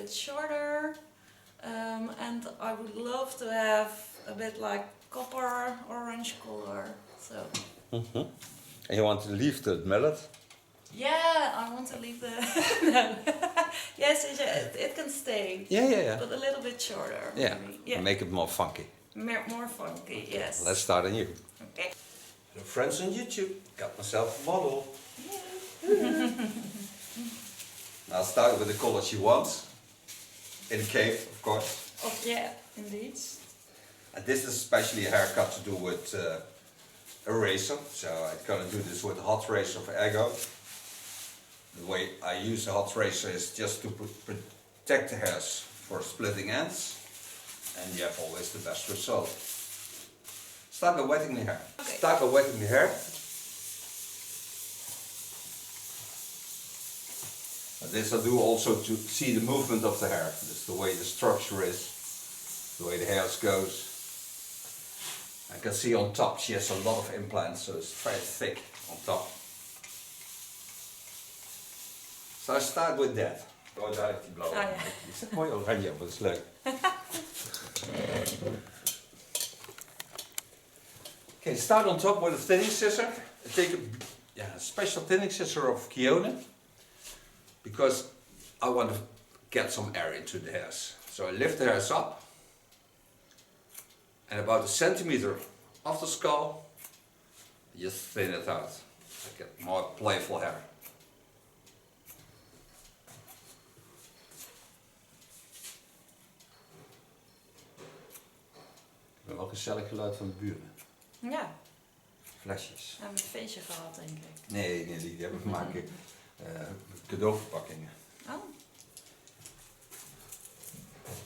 bit shorter. And I would love to have a bit like copper orange color. So. And you want to leave the mullet? Yeah, I want to leave the. No. Yes, it can stay. Yeah. But a little bit shorter. Yeah. Maybe. Yeah. Make it more funky. More funky. Yes. Let's start on you. Okay. Hello friends on YouTube. Got myself a model. Now I'll start with the color she wants. In the cave, of course. Oh yeah, indeed. And this is especially a haircut to do with a razor. So I'm gonna do this with a hot razor of Ego. The way I use a hot razor is just to protect the hairs for splitting ends. And you have always the best result. Start by wetting the hair. Okay. Start by wetting the hair. This I do also to see the movement of the hair. That's the way the structure is, the way the hairs goes. I can see on top she has a lot of implants, so it's very thick on top. So I start with that. Oh, daar heeft die blauwe. Ah, ja. Die is mooi oranje, maar dat is leuk. Okay, start on top with a thinning scissor. Take a special thinning scissor of Kione, because I want to get some air into the hairs. So I lift the hairs up, and about a centimeter off the skull, just thin it out. I get more playful hair. Ik ben wel gezellig geluid van de buren. Ja. Flesjes. We hebben een feestje gehad, denk ik. Nee, die hebben we maken cadeauverpakkingen. Oh.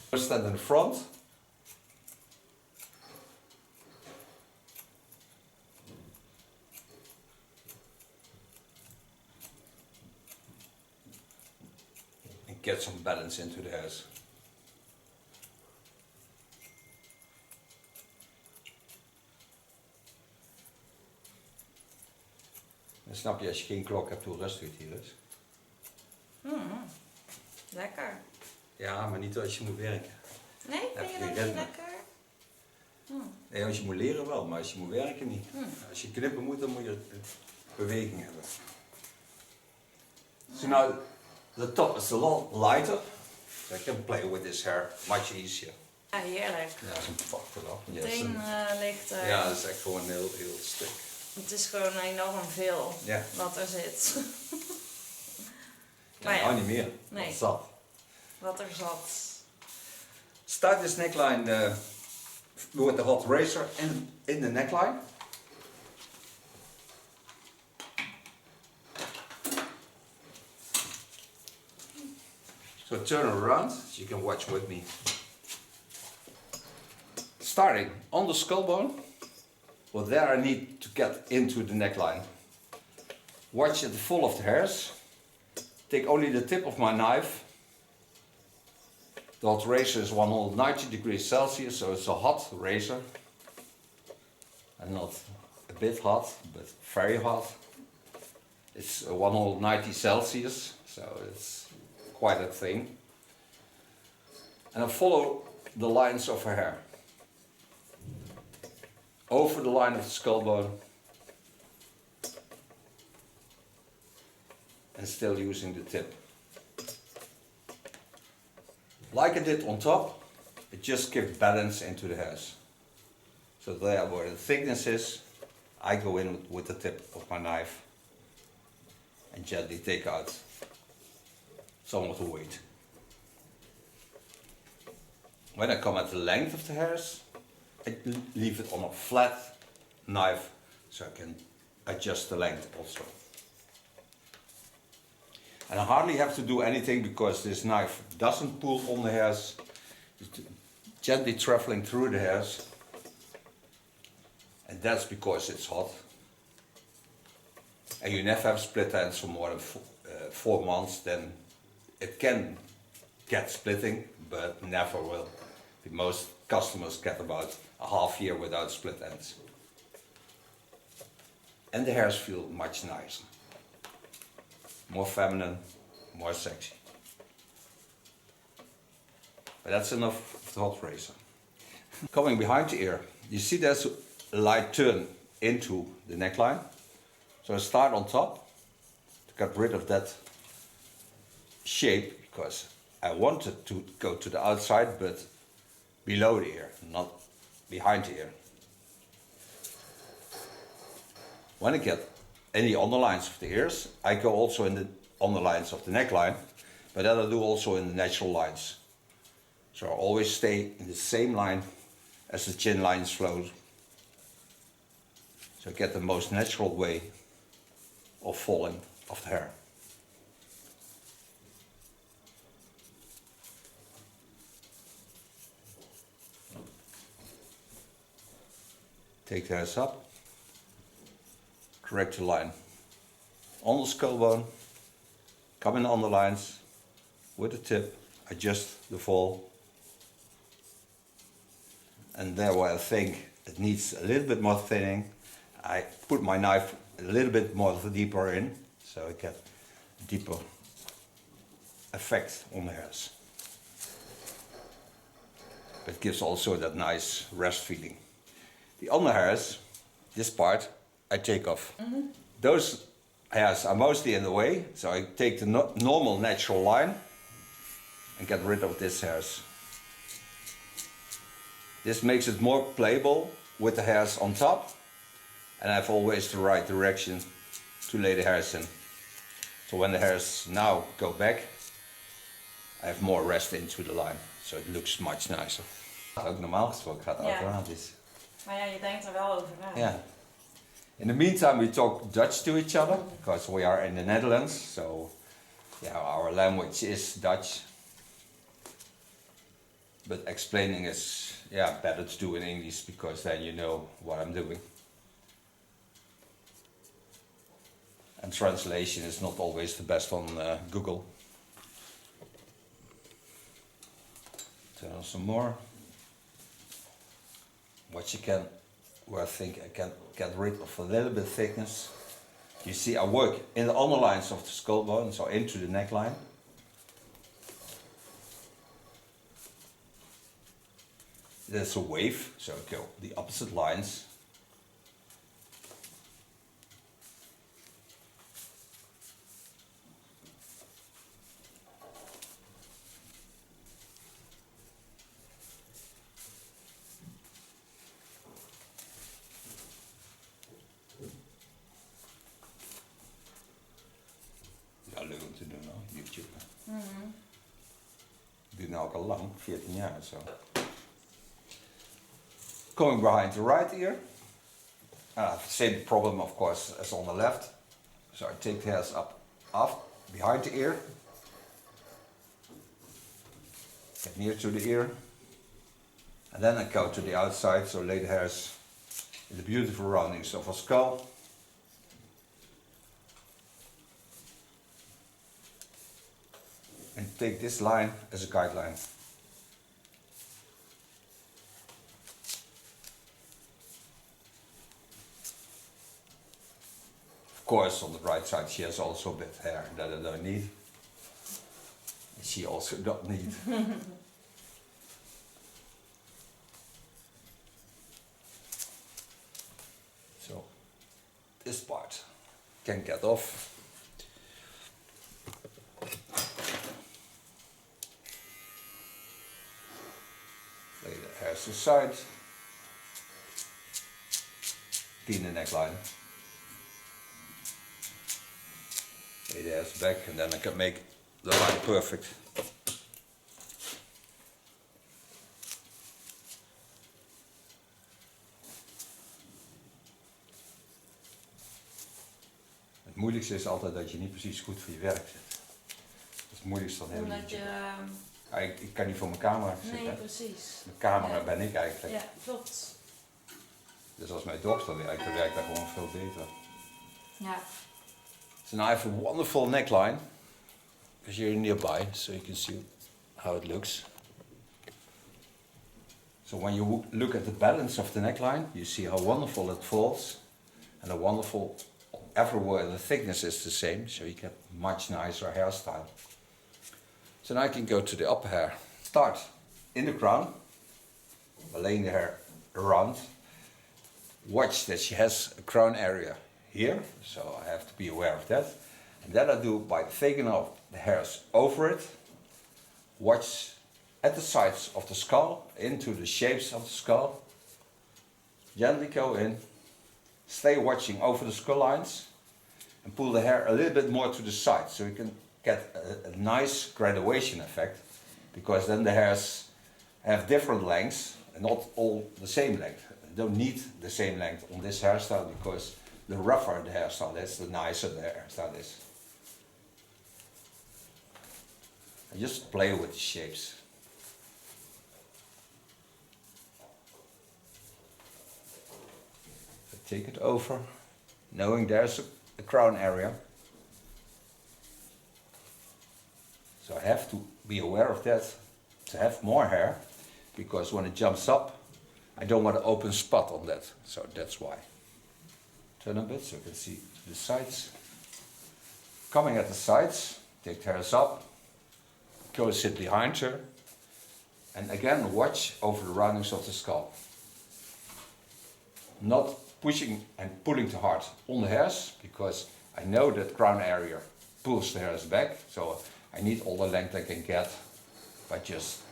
We stand in the front. And get some balance into the hairs. Dan snap je als je geen klok hebt hoe rustig het hier is. Lekker. Ja, maar niet als je moet werken. Nee, vind je dat niet lekker? Nee, als je moet leren wel, maar als je moet werken niet. Als je knippen moet, dan moet je beweging hebben. So now, the top is a lot lighter. So I can play with this hair much easier. Ja, heerlijk. Ja, zo'n fuck erop. Meteen ligt er. Ja, dat is echt gewoon heel stuk. Het is gewoon enorm veel wat er zit. Maar ja, niet meer. Nee. Wat zat. Wat er zat. Start this neckline with the hot razor in the neckline. So turn around, so you can watch with me. Starting on the skull bone. Well, there I need to get into the neckline. Watch at the fall of the hairs. Take only the tip of my knife. The hot razor is 190 degrees Celsius, so it's a hot razor. And not a bit hot, but very hot. It's 190 Celsius, so it's quite a thing. And I follow the lines of her hair. Over the line of the skull bone. And still using the tip. Like I did on top, it just gives balance into the hairs. So there where the thickness is, I go in with the tip of my knife and gently take out some of the weight. When I come at the length of the hairs, I leave it on a flat knife so I can adjust the length also. And I hardly have to do anything because this knife doesn't pull on the hairs. It's gently traveling through the hairs. And that's because it's hot. And you never have split ends for more than 4 months, then it can get splitting, but never will. Most customers get about a half year without split ends. And the hairs feel much nicer. More feminine, more sexy. But that's enough of the hot razor. Coming behind the ear, you see there's a light turn into the neckline. So I start on top to get rid of that shape, because I wanted to go to the outside but below the ear, not behind the ear. When I get in the underlines of the ears, I go also in the underlines of the neckline, but that I do also in the natural lines. So I always stay in the same line as the chin lines flow. So I get the most natural way of falling of the hair. Take the hairs up, correct the line on the skull bone, come in on the lines with the tip, adjust the fall. And there where I think it needs a little bit more thinning, I put my knife a little bit more deeper in, so I get a deeper effect on the hairs. It gives also that nice rest feeling. The under hairs, this part, I take off. Those hairs are mostly in the way, so I take the normal natural line and get rid of these hairs. This makes it more playable with the hairs on top, and I have always the right direction to lay the hairs in. So when the hairs now go back, I have more rest into the line, so it looks much nicer. Ook normaal gesproken gaat het automatisch. Maar ja, je denkt er wel over na. Yeah. In the meantime, we talk Dutch to each other because we are in the Netherlands, so yeah, our language is Dutch. But explaining is better to do in English because then you know what I'm doing. And translation is not always the best on Google. Turn on some more. What you can, where I think I can get rid of a little bit of thickness. You see I work in the underlines of the skull bone, so into the neckline. There's a wave, so I go the opposite lines. Ja, leuk om te doen hoor, YouTube. Doe nou ook al lang, 14 jaar of zo. Going behind the right ear, same problem of course as on the left. So I take the hairs up behind the ear, get near to the ear, and then I go to the outside, so lay the hairs in the beautiful roundings of a skull. And take this line as a guideline. Of course, on the right side she has also a bit of hair that I don't need. And she also don't need. So this part can get off. Lay the hairs aside. Clean the neckline. Lay the hairs back, and then I can make the line perfect. Het moeilijkste is altijd dat je niet precies goed voor je werk zit. Dat is het moeilijkste van heel Omdat je... Ik kan niet voor mijn camera zitten. Nee, precies. De camera ben ik eigenlijk. Ja, klopt. Dus als mijn dochter werkt, dan werkt dat gewoon veel beter. Ja. So now I have a wonderful neckline, because you're nearby, so you can see how it looks. So when you look at the balance of the neckline, you see how wonderful it falls, and how wonderful everywhere the thickness is the same, so you get much nicer hairstyle. So now I can go to the upper hair. Start in the crown, by laying the hair around. Watch that she has a crown area here, so I have to be aware of that. And that I do by taking off the hairs over it. Watch at the sides of the skull, into the shapes of the skull. Gently go in, stay watching over the skull lines, and pull the hair a little bit more to the side, so you can get a nice graduation effect, because then the hairs have different lengths and not all the same length. You don't need the same length on this hairstyle, because the rougher the hairstyle is, the nicer the hairstyle is. And just play with the shapes. So take it over, knowing there's a crown area. So I have to be aware of that, to have more hair, because when it jumps up, I don't want an open spot on that. So that's why. Turn a bit so you can see the sides. Coming at the sides, take the hairs up, go sit behind her, and again watch over the roundings of the skull. Not pushing and pulling too hard on the hairs, because I know that crown area pulls the hairs back, so I need all the length I can get, but just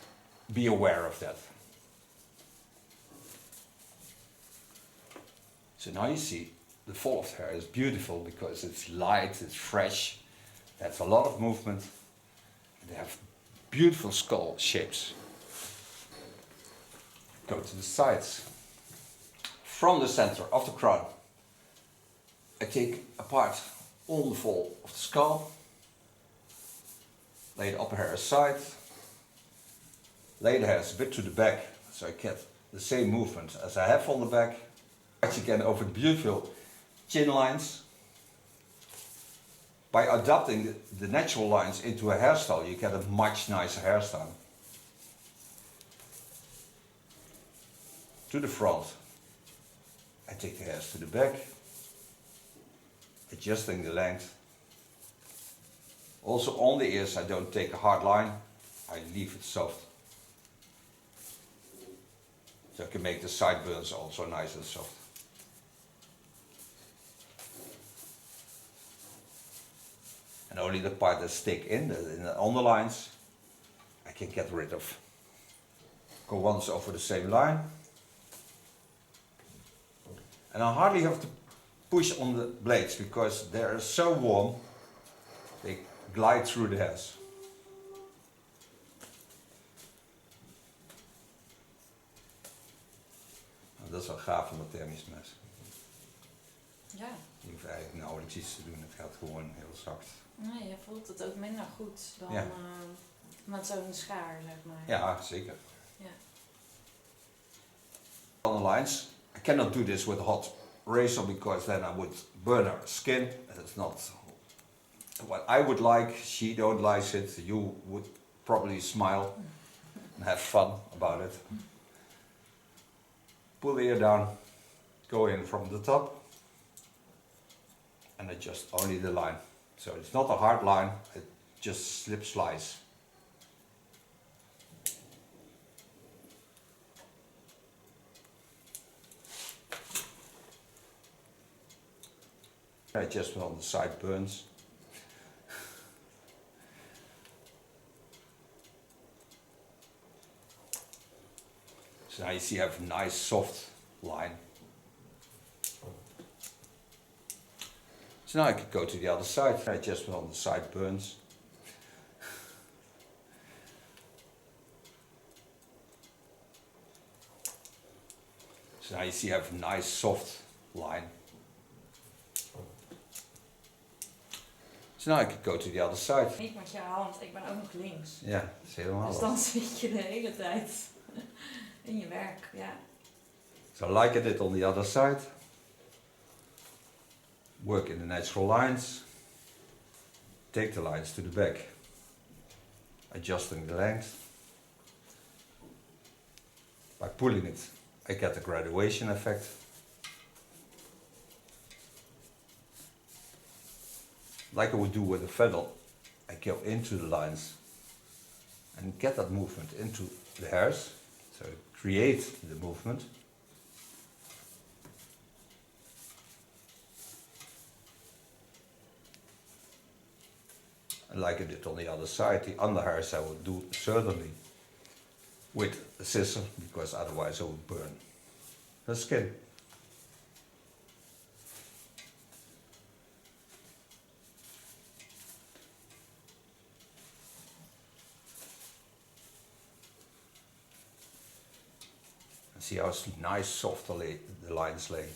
be aware of that. So now you see the fall of the hair is beautiful because it's light, it's fresh, there's a lot of movement, they have beautiful skull shapes. Go to the sides. From the center of the crown, I take apart all the fall of the skull, lay the upper hair aside, lay the hairs a bit to the back so I get the same movement as I have on the back. Watch again over the beautiful chin lines. By adapting the natural lines into a hairstyle, you get a much nicer hairstyle. To the front, I take the hairs to the back, adjusting the length. Also on the ears I don't take a hard line, I leave it soft. So I can make the sideburns also nice and soft. And only the part that stick in the underlines I can get rid of. Go once over the same line. And I hardly have to push on the blades because they are so warm, they glide through the hairs. Nou, dat is wel gaaf van dat thermisch mes. Ja. Je hoeft eigenlijk nauwelijks iets te doen, het gaat gewoon heel zacht. Nee, je voelt het ook minder goed dan Ja. met zo'n schaar, zeg maar. Ja, zeker. Ja. On the lines, I cannot do this with a hot razor because then I would burn her skin. That's not what I would like. She don't like it. You would probably smile and have fun about it. Pull the ear down, go in from the top and adjust only the line. So it's not a hard line, it just slip slides. Adjustment on the sideburns. So now you see I have a nice soft line. So now I could go to the other side. Adjustment on the sideburns. So now you see I have a nice soft line. So now I could go to the other side. Niet met je hand, ik ben ook nog links. Ja, dat is helemaal Dus dan zit je de hele tijd in je werk, ja. So like I did on the other side. Work in the natural lines. Take the lines to the back. Adjusting the length. By pulling it, I get the graduation effect. Like I would do with a feather, I go into the lines and get that movement into the hairs. So create the movement. And like I did on the other side, the underhairs I will do certainly with a scissor, because otherwise I would burn the skin. And see how nice soft the lines lay.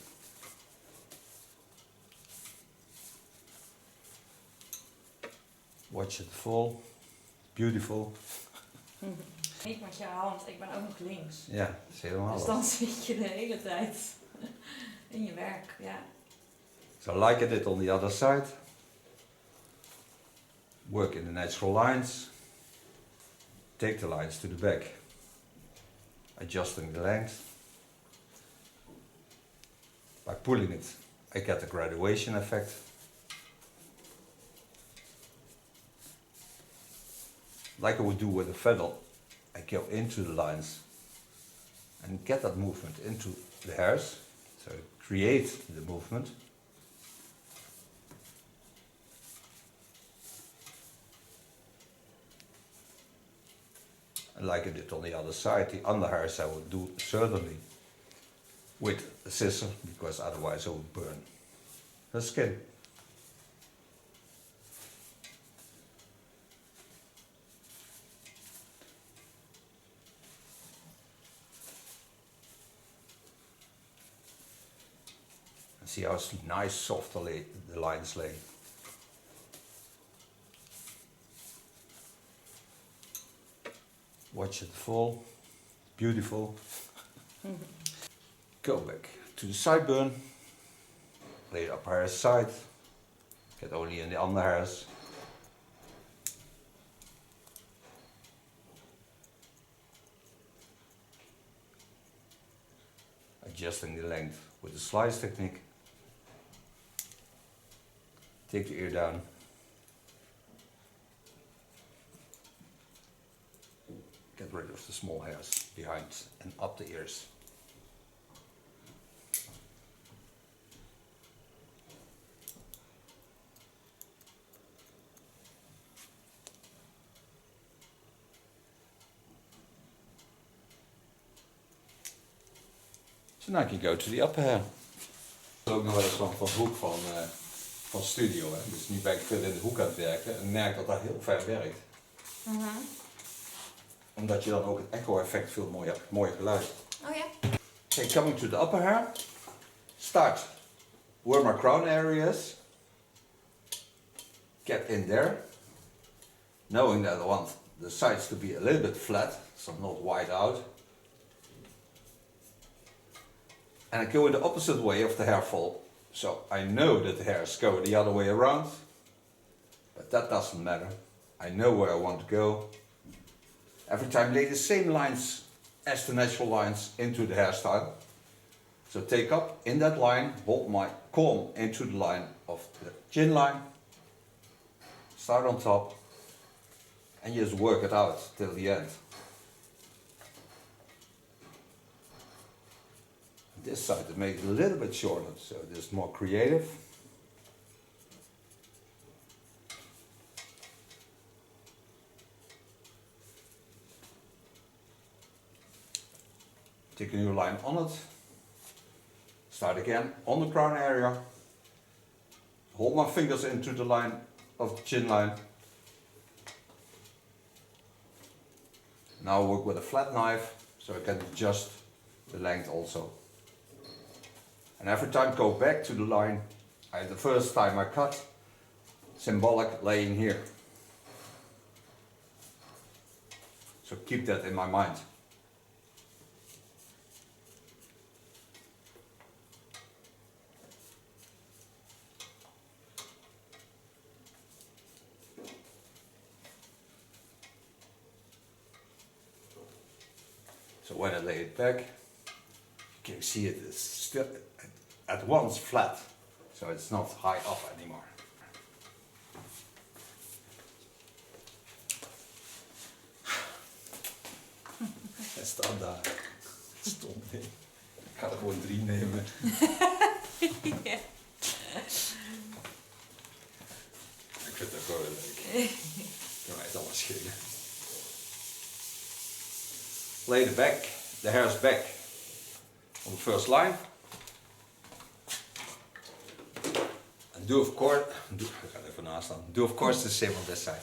Watch it fall. Beautiful. Niet met je hand, ik ben ook nog links. Ja, dat is helemaal Dus dan zit je de hele tijd in je werk, ja. So like I did on the other side. Work in the natural lines. Take the lines to the back. Adjusting the length. By pulling it, I get the graduation effect. Like I would do with a feather, I go into the lines and get that movement into the hairs. So create the movement. And like I did on the other side, the underhairs I would do certainly with a scissor, because otherwise I would burn the skin. See how nice soft the lines lay. Watch it fall. Beautiful. Go back to the sideburn. Lay the upper hairs aside. Get only in the underhairs. Adjusting the length with the slice technique. Take the ear down. Get rid of the small hairs behind and up the ears. So now I can go to the upper hair. Dat is ook nog wel eens van hoek van studio. Hè? Dus nu ben ik veel in de hoek aan het werken en merk dat dat heel ver werkt. Omdat je dan ook het echo-effect veel mooier geluid. Oh ja? Okay, coming to the upper hair. Start where my crown area is. Get in there. Knowing that I want the sides to be a little bit flat, so not wide out. And I go in the opposite way of the hair fall. So I know that the hairs go the other way around, but that doesn't matter. I know where I want to go. Every time lay the same lines as the natural lines into the hairstyle. So take up in that line, hold my comb into the line of the chin line, start on top, and just work it out till the end. This side to make it a little bit shorter, so it is more creative. Take a new line on it. Start again on the crown area. Hold my fingers into the line of the chin line. Now work with a flat knife, so I can adjust the length also. And every time go back to the line, the first time I cut, symbolic laying here. So keep that in my mind. So when I lay it back, you can see it is still at once flat, so it's not high up anymore. Hij staat daar. Stom ding. Ik ga er gewoon 3 nemen. Ja. Ik vind het ook wel leuk. Kan mij het allemaal schelen. Lay the back, the hair is back on the first line. And do of course, ik ga er even naast staan. Do of course the same on this side.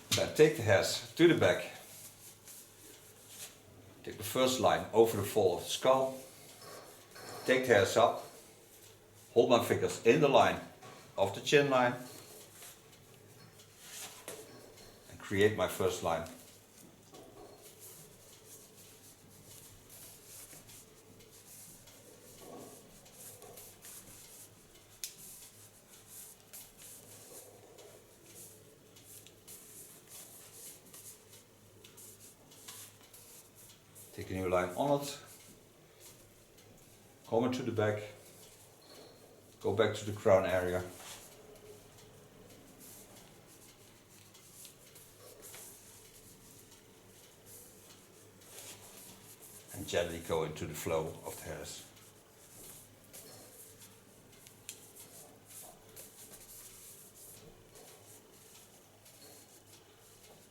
So take the hairs to the back. Take the first line over the fall of the skull. Take the hairs up. Hold my fingers in the line of the chin line. And create my first line. Take a new line on it, comb it to the back, go back to the crown area, and gently go into the flow of the hairs.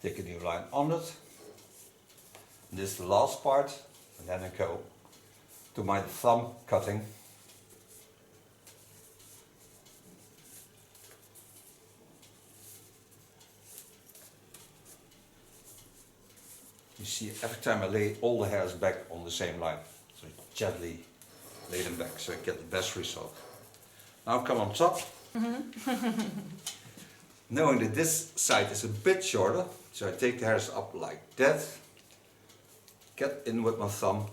Take a new line on it. This is the last part, and then I go to my thumb cutting. You see, every time I lay all the hairs back on the same line, so gently lay them back so I get the best result. Now come on top, knowing that this side is a bit shorter, so I take the hairs up like that. Get in with my thumb.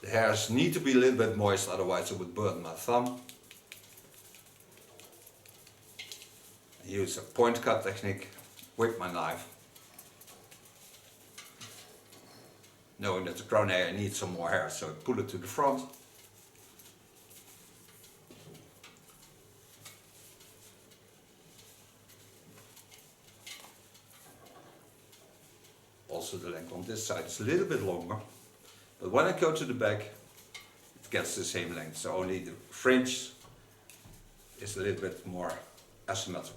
The hairs need to be a little bit moist, otherwise it would burn my thumb. I use a point cut technique with my knife. Knowing that the crown area needs some more hair, so I pull it to the front. Also the length on this side is a little bit longer, but when I go to the back it gets the same length, so only the fringe is a little bit more asymmetric.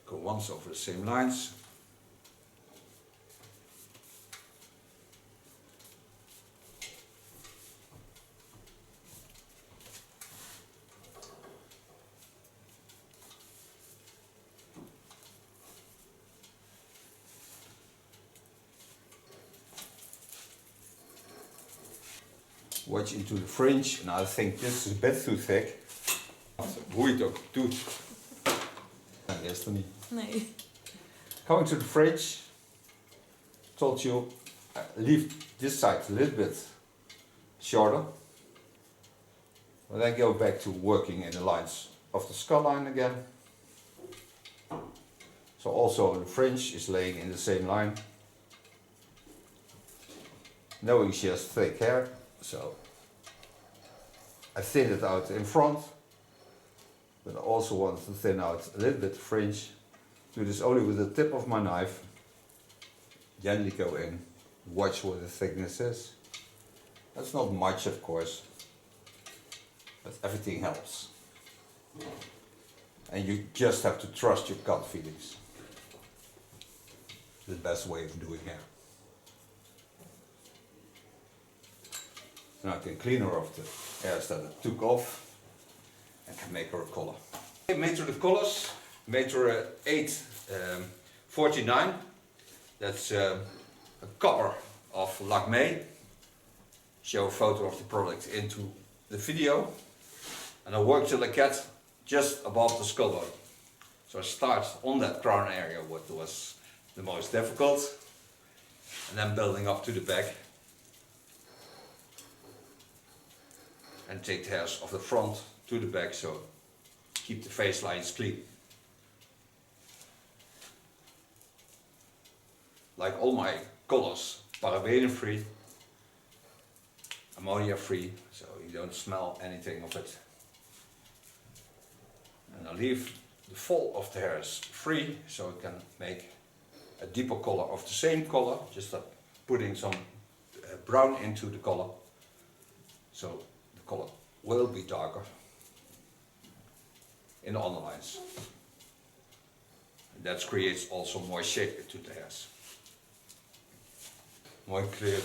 Go once over the same lines. Watch into the fringe, and I think this is a bit too thick. Hoe je het ook doet. Nee, dat is er niet. Nee. Coming to the fringe, told you leave this side a little bit shorter. But then go back to working in the lines of the skull line again. So also the fringe is laying in the same line. Knowing she has thick hair, so I thin it out in front, but I also want to thin out a little bit the fringe. Do this only with the tip of my knife. Gently go in, watch what the thickness is. That's not much, of course, but everything helps. And you just have to trust your gut feelings. The best way of doing hair. Now I can clean her off the hairs that I took off and can make her a collar. I made her the collars, made her 849. That's a copper of Lacme. Show a photo of the product into the video. And I work till I get just above the skull bone. So I start on that crown area, what was the most difficult, and then building up to the back. And take the hairs of the front to the back, so keep the face lines clean. Like all my collars, paraben free, ammonia free, so you don't smell anything of it. And I leave the fall of the hairs free, so I can make a deeper color of the same color, just putting some brown into the color, so the color will be darker in the underlines. And that creates also more shape to the hairs. Mooi kleur.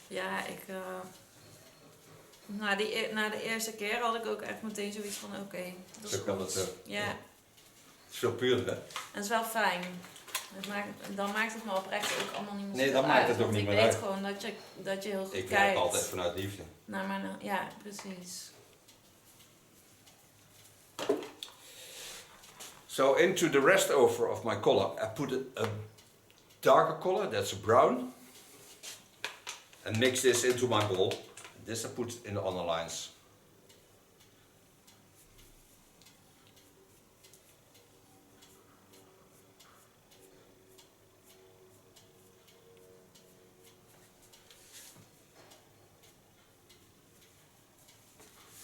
Ja, na de eerste keer had ik ook echt meteen zoiets van oké, dat is Zo kan goed. het, Ja, Het is veel puurder, hè? en het is wel fijn. Dan maakt het me oprecht ook allemaal niet meer Nee, zoveel dan maakt uit, het ook want niet ik meer weet uit. gewoon dat je heel goed Ik kijkt. werk altijd vanuit liefde. Naar mijn, ja, precies. So into the rest over of my color, I put a darker color, that's a brown, and mix this into my bowl. This I put in the underlines.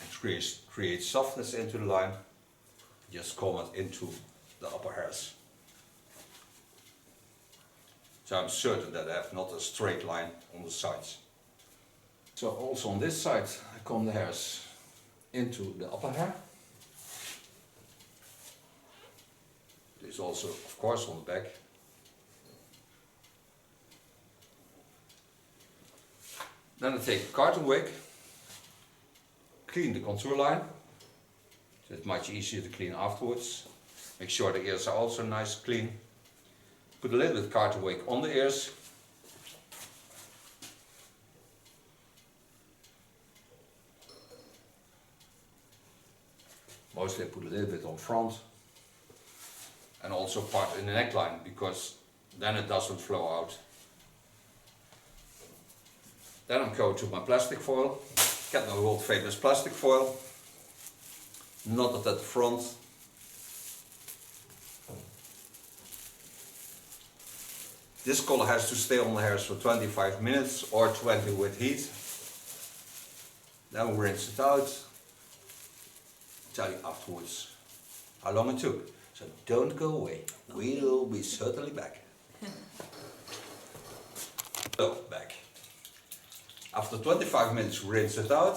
It creates softness into the line. Just comb it into the upper hairs. So I'm certain that I have not a straight line on the sides. So also on this side I comb the hairs into the upper hair. This also of course on the back. Then I take a carton wig, clean the contour line. So it's much easier to clean afterwards. Make sure the ears are also nice clean. Put a little bit of carton wig on the ears. Mostly I put a little bit on front. And also part in the neckline, because then it doesn't flow out. Then I'm going to my plastic foil. Get my world famous plastic foil. Knot it at the front. This color has to stay on the hairs for 25 minutes or 20 with heat. Then we rinse it out. Tell you afterwards how long it took. So don't go away. We'll be certainly back. So back. After 25 minutes, rinse it out.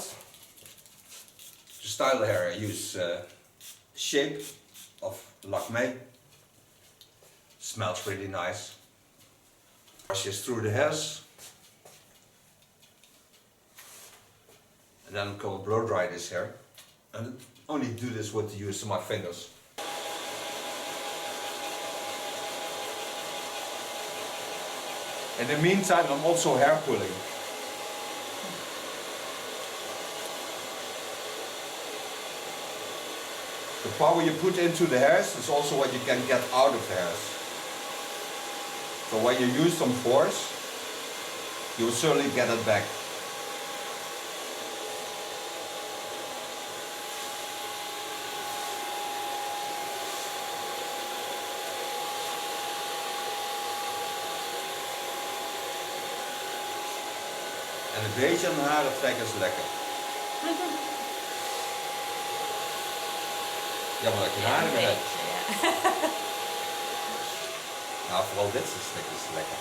To style the hair, I use shape of Lakme. Smells really nice. Wash this through the hairs. And then I'm going to blow dry this hair. And only do this with the use of my fingers. In the meantime, I'm also hair pulling. The power you put into the hairs is also what you can get out of the hairs. So when you use some force, you will certainly get it back. En een beetje aan de haren trekken is lekker. Jammer dat je haren meer hebt. Nou, vooral dit soort stukken is lekker.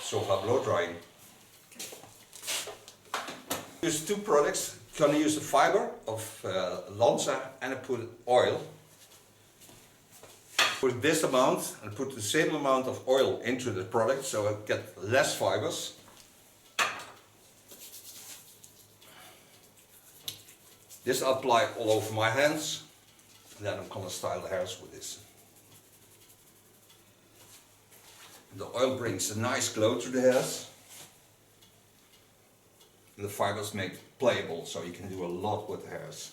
Sofa blow drying. Use two products. I'm gonna use the fiber of Lanza and I put oil. Put this amount and put the same amount of oil into the product so I get less fibers. This I apply all over my hands. And then I'm gonna style the hairs with this. The oil brings a nice glow to the hairs. The fibers make it playable, so you can do a lot with the hairs.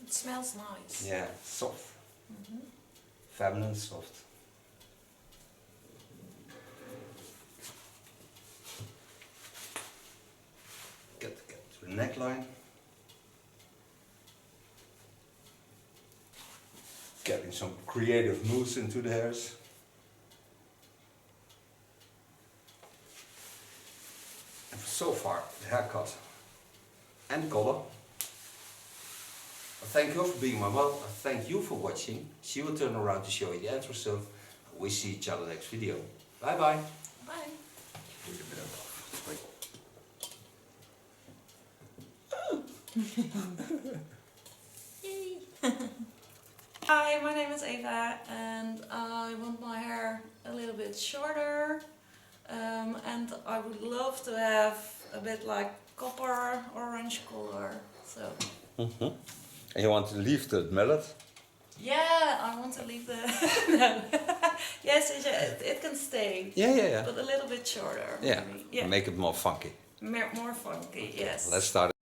It smells nice. Yeah, soft. Feminine soft. Get to the neckline. Getting some creative moves into the hairs. And so far, the haircut and the color. Thank you for being my model. Thank you for watching. She will turn around to show you the end result. We see each other next video. Bye bye. Bye. Yay. Hi, my name is Eva and I want my hair a little bit shorter and I would love to have a bit like copper orange color. So. And you want to leave the mullet? Yeah, I want to leave the no. Yes, it can stay. Yeah. But a little bit shorter. Yeah, Maybe. Yeah. make it more funky. More funky. Yes. Let's start.